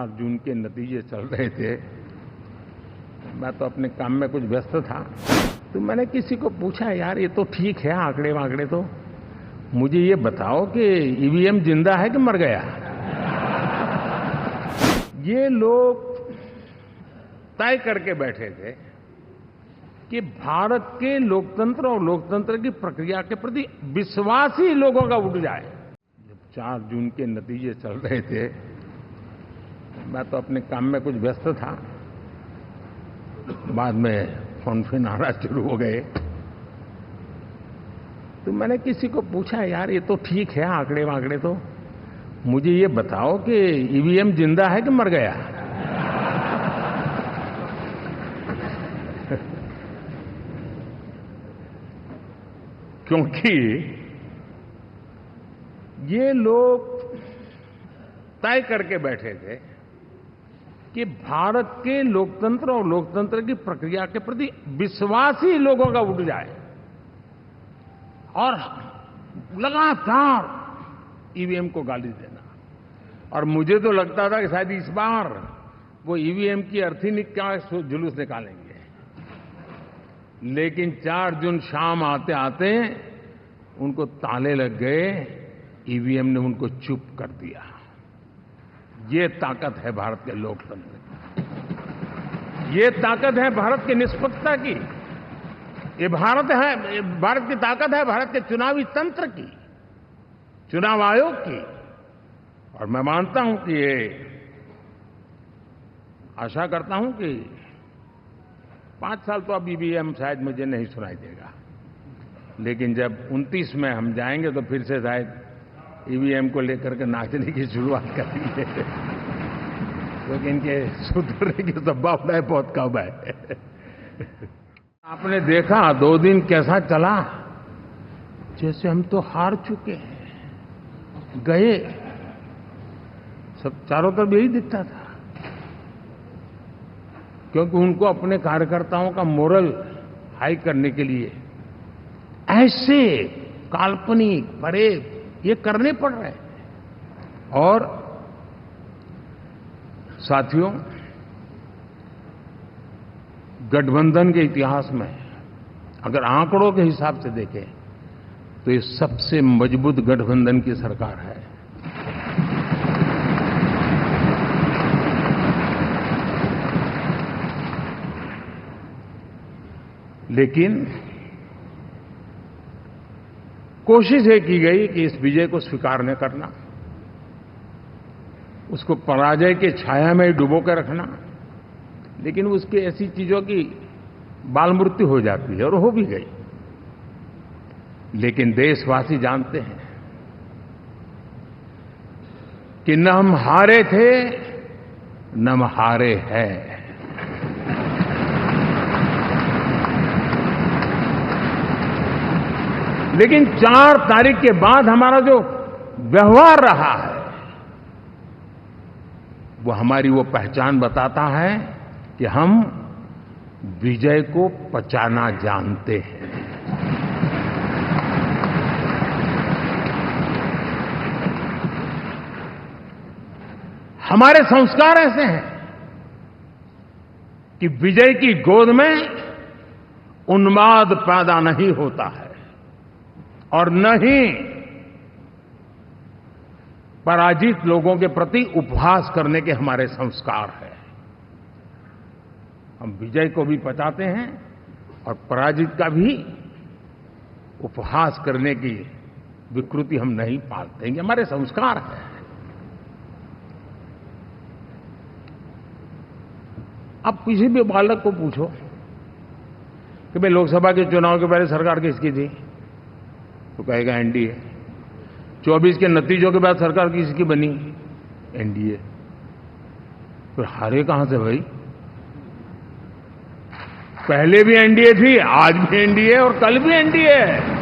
4 जून के नतीजे चल रहे थे। मैं तो अपने काम में कुछ व्यस्त था, तो मैंने किसी को पूछा, यार ये तो ठीक है आंकड़े वांकड़े, तो मुझे ये बताओ कि ईवीएम जिंदा है कि मर गया। ये लोग तय करके बैठे थे कि भारत के लोकतंत्र और लोकतंत्र की प्रक्रिया के प्रति विश्वास ही लोगों का उठ जाए। जब 4 जून के नतीजे चल रहे थे, मैं तो अपने काम में कुछ व्यस्त था। बाद में फोन फिर आना शुरू हो गए, तो मैंने किसी को पूछा, यार ये तो ठीक है आंकड़े वांकड़े, तो मुझे ये बताओ कि ईवीएम जिंदा है कि मर गया। क्योंकि ये लोग तय करके बैठे थे कि भारत के लोकतंत्र और लोकतंत्र की प्रक्रिया के प्रति विश्वास ही लोगों का उठ जाए, और लगातार ईवीएम को गाली देना। और मुझे तो लगता था कि शायद इस बार वो ईवीएम की अर्थी का जुलूस निकालेंगे, लेकिन 4 जून शाम आते आते उनको ताले लग गए, ईवीएम ने उनको चुप कर दिया। ये ताकत है भारत के लोकतंत्र की, ये ताकत है भारत की निष्पक्षता की, ये भारत की ताकत है भारत के चुनावी तंत्र की, चुनाव आयोग की। और मैं मानता हूं कि ये आशा करता हूं कि 5 साल तो अब ईवीएम शायद मुझे नहीं सुनाई देगा, लेकिन जब 29 में हम जाएंगे तो फिर से शायद ईवीएम को लेकर के नाचने की शुरुआत करेंगे, क्योंकि इनके सुधरने की संभावना बहुत कम है। आपने देखा 2 दिन कैसा चला, जैसे हम तो हार चुके हैं, गए, सब चारों तरफ यही दिखता था, क्योंकि उनको अपने कार्यकर्ताओं का मोरल हाई करने के लिए ऐसे काल्पनिक परेड ये करने पड़ रहे हैं। और साथियों, गठबंधन के इतिहास में अगर आंकड़ों के हिसाब से देखें तो ये सबसे मजबूत गठबंधन की सरकार है। लेकिन कोशिश ये की गई कि इस विजय को स्वीकार न करना, उसको पराजय के छाया में डुबो कर रखना, लेकिन उसकी ऐसी चीजों की बाल मृत्यु हो जाती है, और हो भी गई। लेकिन देशवासी जानते हैं कि न हम हारे थे न हम हारे हैं। लेकिन 4 तारीख के बाद हमारा जो व्यवहार रहा है, वो हमारी वो पहचान बताता है कि हम विजय को पचाना जानते हैं। हमारे संस्कार ऐसे हैं कि विजय की गोद में उन्माद पैदा नहीं होता है, और न ही पराजित लोगों के प्रति उपहास करने के हमारे संस्कार हैं। हम विजय को भी पचाते हैं और पराजित का भी उपहास करने की विकृति हम नहीं पालते हैं, हमारे संस्कार हैं। अब किसी भी बालक को पूछो कि भाई लोकसभा के चुनाव के पहले सरकार किसकी थी, तो कहेगा एनडीए। 24 के नतीजों के बाद सरकार किसकी बनी, एनडीए। फिर हारे कहां से भाई? पहले भी एनडीए थी, आज भी एनडीए और कल भी एनडीए है।